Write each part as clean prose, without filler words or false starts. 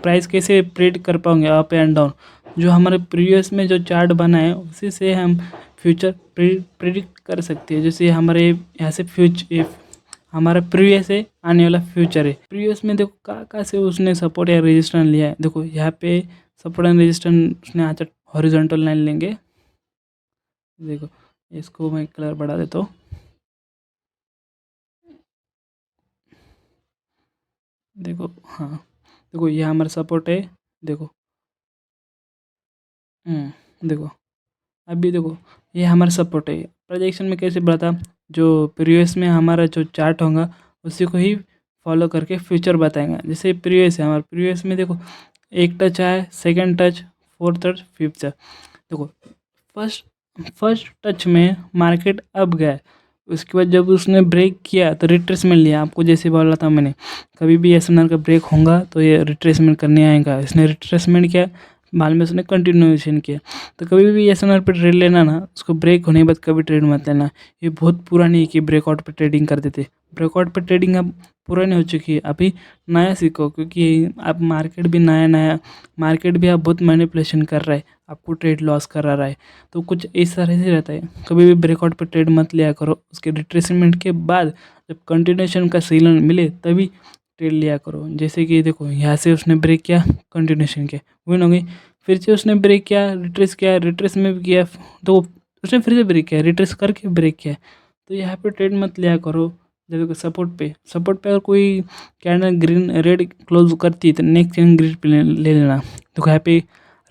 Price कैसे predict कर पाओगे अप एंड डाउन? जो हमारे प्रीवियस में जो चार्ट बना है उसी से हम फ्यूचर प्रेडिक्ट कर सकते हैं। जैसे हमारे यहाँ से हमारा प्रीवियस है, आने वाला फ्यूचर है। प्रीवियस में देखो कहाँ से उसने सपोर्ट या रेजिस्टेंस लिया है। देखो यहाँ पे सपोर्ट एंड रेजिस्टेंस उसने आज हॉरिजॉन्टल लाइन लेंगे। देखो इसको मैं कलर बढ़ा देता हूँ। देखो हाँ, देखो ये हमारा सपोर्ट है। देखो देखो अभी देखो ये हमारा सपोर्ट है। प्रोजेक्शन में कैसे बढ़ा था, जो प्रीवियस में हमारा जो चार्ट होगा उसी को ही फॉलो करके फ्यूचर बताएंगे। जैसे प्रीवियस है हमारा, प्रीवियस में देखो एक टच आया, second touch, fourth touch, fifth touch. देखो फर्स्ट टच में मार्केट अप गया। उसके बाद जब उसने ब्रेक किया तो रिट्रेसमेंट लिया। आपको जैसे बोला था मैंने, कभी भी एसएनआर का ब्रेक होगा तो ये रिट्रेसमेंट करने आएगा। इसने रिट्रेसमेंट किया, बाद में उसने कंटिन्यूएशन किया। तो कभी भी एसएनआर पे ट्रेड लेना ना, उसको ब्रेक होने के बाद कभी ट्रेड मत लेना। ये बहुत पुरानी है कि ब्रेकआउट पे ट्रेडिंग करते थे। ब्रेकआउट पे ट्रेडिंग अब पुरानी हो चुकी है। अभी नया सीखो, क्योंकि अब मार्केट भी अब बहुत मैनिपुलेशन कर रहा है, आपको ट्रेड लॉस करा रहा है। तो कुछ इस तरह से रहता है। कभी भी ब्रेकआउट पे ट्रेड मत लिया करो। उसके रिट्रेसमेंट के बाद जब कंटिन्यूएशन का सिग्नल मिले तभी ट्रेड लिया करो। जैसे कि देखो यहाँ से उसने ब्रेक किया, कंटिन्यूएशन किया, विन हो गई। फिर से उसने ब्रेक किया, रिट्रेस में भी किया, तो उसने फिर से ब्रेक किया, रिट्रेस करके ब्रेक किया। तो यहाँ पे ट्रेड मत लिया करो। जब सपोर्ट पे अगर कोई कैंडल ग्रीन रेड क्लोज करती है तो नेक्स्ट कैंडल ग्रीन पे ले लेना। तो यहाँ पे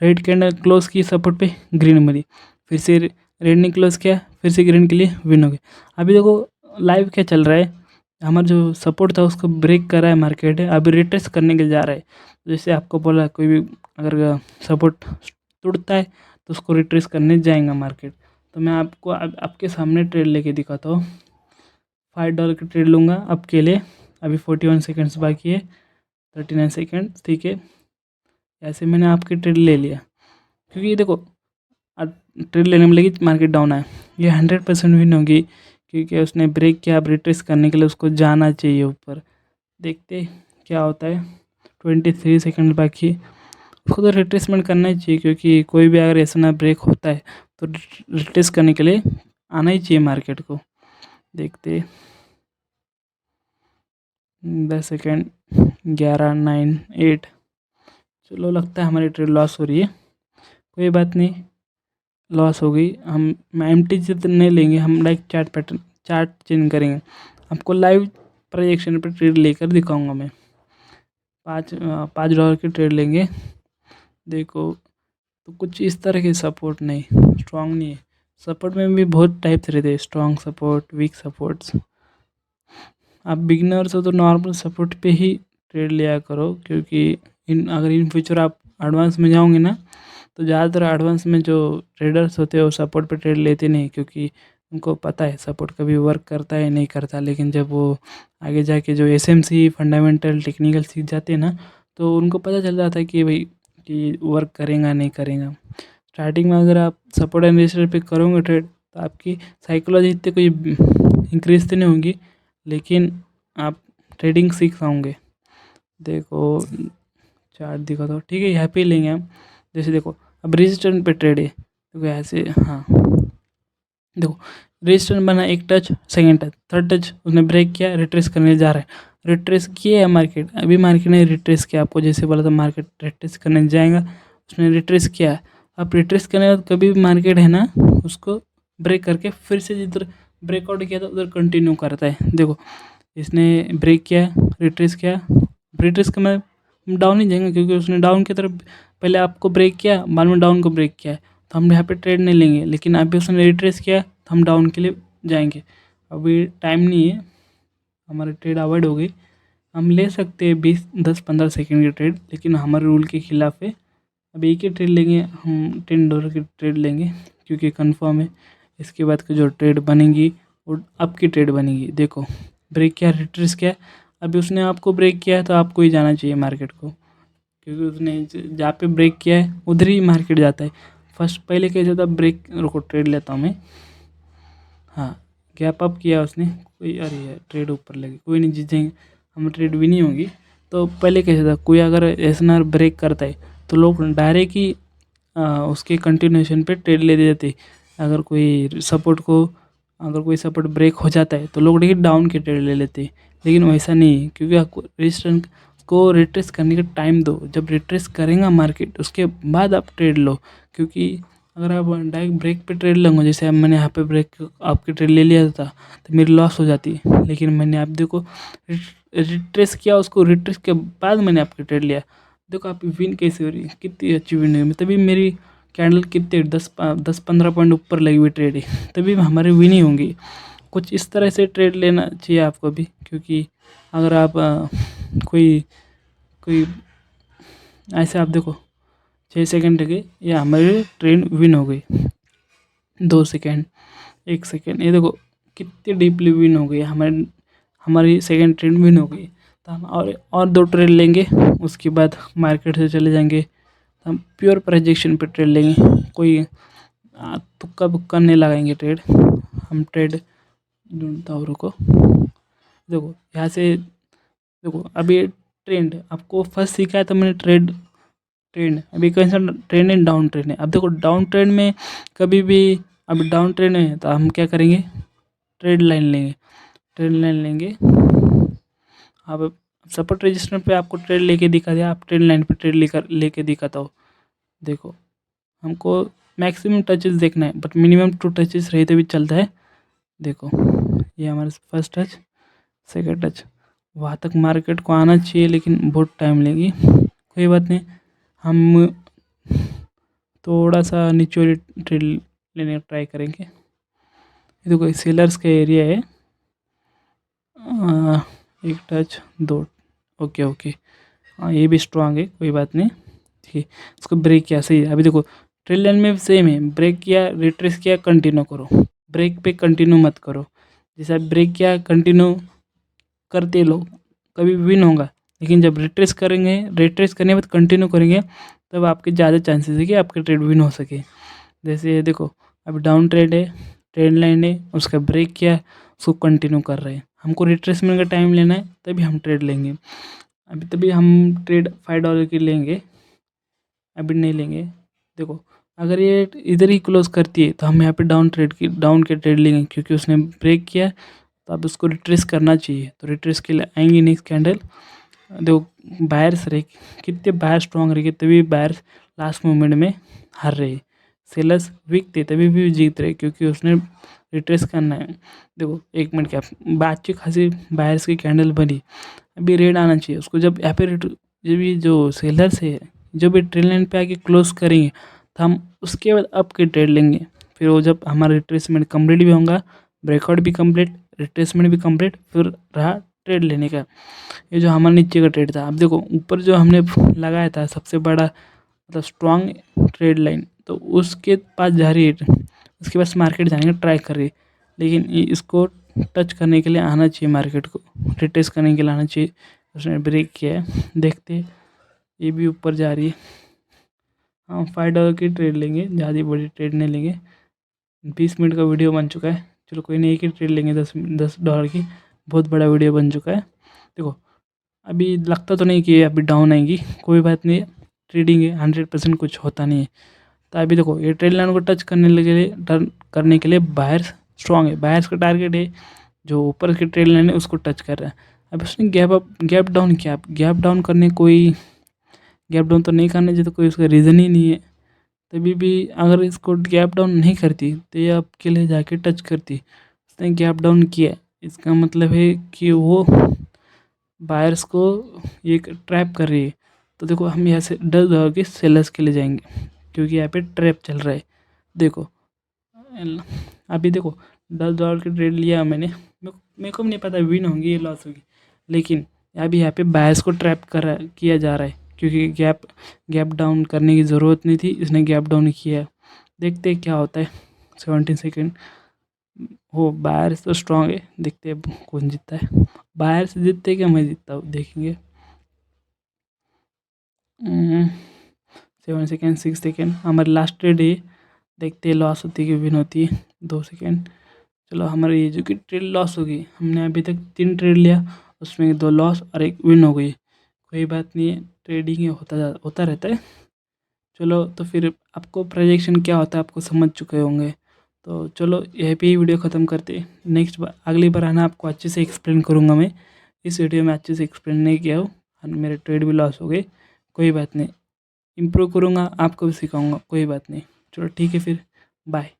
रेड कैंडल क्लोज की सपोर्ट पे, ग्रीन मरी, फिर से रेड ने क्लोज किया, फिर से ग्रीन के लिए विन हो गए। अभी देखो लाइव क्या चल रहा है, हमारा जो सपोर्ट था उसको ब्रेक कर रहा है मार्केट, अभी रिट्रेस करने के लिए जा रहा है। जैसे आपको बोला, कोई भी अगर सपोर्ट टूटता है तो उसको रिट्रेस करने जाएगा मार्केट। तो मैं आपको आपके सामने ट्रेड लेके दिखाता हूँ। $5 की ट्रेड लूँगा आपके लिए। अभी 41 सेकेंड्स बाकी है, 39 सेकेंड, ठीक है। ऐसे मैंने आपकी ट्रेड ले लिया, क्योंकि देखो ट्रेड लेने में लगी, मार्केट डाउन आया, ये 100% विन होगी, क्योंकि उसने ब्रेक किया। अब रिट्रेस करने के लिए उसको जाना चाहिए ऊपर। देखते क्या होता है। 23 सेकेंड बाकी, उसको तो रिट्रेसमेंट करना ही चाहिए, क्योंकि कोई भी अगर ऐसा ना ब्रेक होता है तो रिट्रेस करने के लिए आना ही चाहिए मार्केट को। देखते 10 सेकेंड, 11, 9, 8। चलो लगता है हमारी ट्रेड लॉस हो रही है, कोई बात नहीं, लॉस हो गई। हम एम्प्टी से तो नहीं लेंगे, हम लाइक चार्ट चेंज करेंगे। आपको लाइव प्रोजेक्शन पर ट्रेड लेकर दिखाऊंगा मैं। $5 की ट्रेड लेंगे। देखो तो कुछ इस तरह के सपोर्ट नहीं, स्ट्रॉन्ग नहीं है। सपोर्ट में भी बहुत टाइप्स रहते हैं, स्ट्रॉन्ग सपोर्ट, वीक सपोर्ट्स। आप बिगिनर्स हो तो नॉर्मल सपोर्ट पे ही ट्रेड लिया करो, क्योंकि अगर इन फ्यूचर आप एडवांस में जाओगे ना, तो ज़्यादातर एडवांस में जो ट्रेडर्स होते हैं वो सपोर्ट पे ट्रेड लेते नहीं, क्योंकि उनको पता है सपोर्ट कभी वर्क करता है नहीं करता। लेकिन जब वो आगे जाके जो एसएमसी फंडामेंटल टेक्निकल सीख जाते हैं ना, तो उनको पता चल जाता है कि भाई कि वर्क करेगा नहीं करेगा। स्टार्टिंग में अगर आप सपोर्ट एंड रेजिस्टेंस पे करोगे ट्रेड, तो आपकी साइकोलॉजी इतनी कोई इंक्रीज तो नहीं होगी, लेकिन आप ट्रेडिंग सीख पाओगे। देखो चार्ट दिखा दो, ठीक है, यहाँ पे लेंगे हम। जैसे देखो अब रेजिस्टेंस पे ट्रेड है, देखो ऐसे, हाँ देखो रेजिस्टेंस बना, एक touch, second touch, third touch, उसने ब्रेक किया, रिट्रेस करने जा रहा है। रिट्रेस किया है मार्केट, अभी मार्केट ने रिट्रेस किया, आपको जैसे बोला था मार्केट रिट्रेस करने जाएगा, उसने रिट्रेस किया। अब रिट्रेस करने के बाद कभी भी मार्केट है ना, उसको ब्रेक करके फिर से जिधर ब्रेकआउट किया था उधर कंटिन्यू करता है। देखो इसने ब्रेक किया, रिट्रेस किया, रिट्रेस का मैं डाउन ही जाएंगे, क्योंकि उसने डाउन की तरफ पहले आपको ब्रेक किया, बाद में डाउन को ब्रेक किया है, तो हम यहाँ पे ट्रेड नहीं लेंगे। लेकिन अभी उसने रिट्रेस किया तो हम डाउन के लिए जाएंगे। अभी टाइम नहीं है, हमारी ट्रेड अवॉइड हो गई। हम ले सकते हैं 10-15 सेकेंड की ट्रेड, लेकिन हमारे रूल के खिलाफ है। अभी एक ही ट्रेड लेंगे हम, $10 की ट्रेड लेंगे, क्योंकि कंफर्म है इसके बाद की जो ट्रेड बनेगी वो अप की ट्रेड बनेगी। देखो ब्रेक किया, रिट्रेस किया, अभी उसने आपको ब्रेक किया है तो आपको ही जाना चाहिए मार्केट को, क्योंकि उसने जहाँ पे ब्रेक किया है उधर ही मार्केट जाता है। फर्स्ट पहले कैसे था, ब्रेक, रुको ट्रेड लेता हूँ मैं। हाँ गैप अप किया उसने, कोई, अरे यार ट्रेड ऊपर लगी, कोई नहीं, जीत जाएंगे हम, ट्रेड भी नहीं होगी। तो पहले कैसे था, कोई अगर एसएनआर ब्रेक करता है तो लोग डायरेक्ट ही उसके कंटिन्यूएशन पे ट्रेड ले लेते। अगर कोई सपोर्ट ब्रेक हो जाता है तो लोग डायरेक्ट डाउन के ट्रेड ले लेते। लेकिन वैसा नहीं है, क्योंकि आपको रेजिस्टेंस को रिट्रेस करने का टाइम दो। जब रिट्रेस करेगा मार्केट उसके बाद आप ट्रेड लो, क्योंकि अगर आप डायरेक्ट ब्रेक पे ट्रेड लेंगे, जैसे अब मैंने यहाँ पे ब्रेक आपके ट्रेड ले लिया था तो मेरी लॉस हो जाती। लेकिन मैंने आप देखो रिट्रेस किया, उसको रिट्रेस के बाद मैंने आपके ट्रेड लिया। देखो आप विन कैसे हो रही है, कितनी अच्छी विन हुई। तभी मेरी कैंडल कितने 10-15 पॉइंट ऊपर लगी हुई ट्रेड है, तभी हमारी विन ही होंगी। कुछ इस तरह से ट्रेड लेना चाहिए आपको भी, क्योंकि अगर आप कोई कोई ऐसे आप देखो 6 सेकंड के ये हमारी ट्रेड विन हो गई, 2 सेकंड, 1 सेकंड, ये देखो कितनी डीपली विन हो गई हमारी सेकंड ट्रेड विन हो गई। तो हम और 2 ट्रेड लेंगे, उसके बाद मार्केट से चले जाएंगे। तो हम प्योर प्रोजेक्शन पे ट्रेड लेंगे, कोई तुक्का बुक्का नहीं लगाएंगे ट्रेड। हम ट्रेड ढूंढता हूँ, रुको। देखो यहाँ से देखो, अभी ट्रेंड आपको फर्स्ट सीखा है तो मैंने ट्रेंड अभी कौन सा ट्रेंड है, डाउन ट्रेंड है। अब देखो डाउन ट्रेंड में कभी भी, अभी डाउन ट्रेंड है तो हम क्या करेंगे, ट्रेड लाइन लेंगे। अब सपोर्ट रजिस्टर पे आपको ट्रेड लेके दिखा दिया, आप ट्रेड लाइन पे ट्रेड लेके दिखाता हो। देखो हमको मैक्सिमम टचेस देखना है, बट मिनिमम 2 टचेस रहे तो भी चलता है। देखो ये हमारा फर्स्ट टच, सेकंड टच, वहाँ तक मार्केट को आना चाहिए, लेकिन बहुत टाइम लेगी। कोई बात नहीं, हम थोड़ा सा नीचे वाली ट्रेड लेने का ट्राई करेंगे। ये देखो सेलर्स का एरिया है, 1 टच 2, ओके। हाँ ये भी स्ट्रांग है, कोई बात नहीं, ठीक है। इसको ब्रेक किया, सही है। अभी देखो ट्रेड लाइन में सेम है, ब्रेक किया, रिट्रेस किया, कंटिन्यू करो। ब्रेक पे कंटिन्यू मत करो। जैसे आप ब्रेक किया, कंटिन्यू करते लो, कभी विन होगा। लेकिन जब रिट्रेस करने के बाद कंटिन्यू करेंगे, तब आपके ज़्यादा चांसेस है कि आपके ट्रेड विन हो सके। जैसे देखो अभी डाउन ट्रेड है, ट्रेड लाइन है, उसका ब्रेक किया, उसको कंटिन्यू कर रहे हैं। हमको रिट्रेसमेंट का टाइम लेना है, तभी हम ट्रेड लेंगे। तभी हम ट्रेड $5 की लेंगे, अभी नहीं लेंगे। देखो अगर ये इधर ही क्लोज करती है तो हम यहाँ पे डाउन के ट्रेड लेंगे, क्योंकि उसने ब्रेक किया तो अब उसको रिट्रेस करना चाहिए। तो रिट्रेस के लिए आएंगे नेक्स्ट कैंडल। देखो बायर्स रहे, कितने बायर स्ट्रॉन्ग रहे, तभी बायर्स लास्ट मोमेंट में हार रहे। सेलर्स वीक थे तभी भी जीत रहे, क्योंकि उसने रिट्रेस करना है। देखो 1 मिनट क्या अच्छी खासी बायर्स की कैंडल बनी, अभी रेड आना चाहिए उसको। जब यहाँ पे जब ये जो सेलर्स है, जब ये ट्रेड लाइन पे आके क्लोज करेंगे तो हम उसके बाद अप के ट्रेड लेंगे। फिर वो जब हमारा रिट्रेसमेंट कंप्लीट भी होगा, ब्रेकआउट भी कंप्लीट, रिट्रेसमेंट भी कंप्लीट, फिर रहा ट्रेड लेने का। ये जो हमारा नीचे का ट्रेड था, अब देखो ऊपर जो हमने लगाया था सबसे बड़ा मतलब स्ट्रॉन्ग ट्रेड लाइन, तो उसके पास जा रही है, उसके पास मार्केट जाने का ट्राई कर रही है। लेकिन इसको टच करने के लिए आना चाहिए, मार्केट को रिट्रेस करने के लिए आना चाहिए। उसने ब्रेक किया है, देखते ये भी ऊपर जा रही है। हाँ $5 की ट्रेड लेंगे, ज़्यादा बड़ी ट्रेड नहीं लेंगे। 20 मिनट का वीडियो बन चुका है, चलो कोई नहीं, एक ही ट्रेड लेंगे $10 की, बहुत बड़ा वीडियो बन चुका है। देखो अभी लगता तो नहीं कि अभी डाउन आएंगी, कोई बात नहीं, ट्रेडिंग है, 100% कुछ होता नहीं है। तो अभी देखो ये ट्रेड लाइन को टच करने के लिए बायर्स स्ट्रॉन्ग है, बायर्स का टारगेट है जो ऊपर की ट्रेड लाइन है उसको टच कर रहा है। अब उसने गैप डाउन किया, गैप डाउन तो नहीं करना चाहिए, तो कोई उसका रीज़न ही नहीं है। तभी भी अगर इसको गैप डाउन नहीं करती तो ये आपके लिए जाके टच करती। उसने गैप डाउन किया, इसका मतलब है कि वो बायर्स को एक ट्रैप कर रही है। तो देखो हम यहाँ से $10 के सेलर्स के लिए जाएंगे, क्योंकि यहाँ पे ट्रैप चल रहा है। देखो अभी देखो $10 की ट्रेड लिया मैंने, मेरे को भी नहीं पता विन होंगी या लॉस होगी, लेकिन अभी यहाँ पे बायर्स को ट्रैप किया जा रहा है, क्योंकि गैप डाउन करने की ज़रूरत नहीं थी, इसने गैप डाउन किया। देखते क्या होता है। 17 सेकेंड हो, बायर्स तो स्ट्रॉन्ग है, देखते हैं कौन जीतता है। बायर्स जीतते क्या मैं जीतता हूँ, देखेंगे। 7 सेकेंड, 6 सेकेंड, हमारी लास्ट ट्रेड है, देखते हैं लॉस होती है कि विन होती है। 2 सेकेंड, चलो हमारी ये जो कि ट्रेड लॉस हो गई। हमने अभी तक 3 ट्रेड लिया, उसमें 2 लॉस और 1 विन हो गई। कोई बात नहीं है, ट्रेडिंग होता रहता है। चलो तो फिर आपको प्रोजेक्शन क्या होता है आपको समझ चुके होंगे। तो चलो यहीं पे ही वीडियो ख़त्म करते। नेक्स्ट बार अगली बार आना, आपको अच्छे से एक्सप्लेन करूँगा मैं। इस वीडियो में अच्छे से एक्सप्लेन नहीं किया हूँ और मेरे ट्रेड भी लॉस हो गए। कोई बात नहीं, इम्प्रूव करूँगा, आपको भी सिखाऊँगा, कोई बात नहीं। चलो ठीक है फिर, बाय।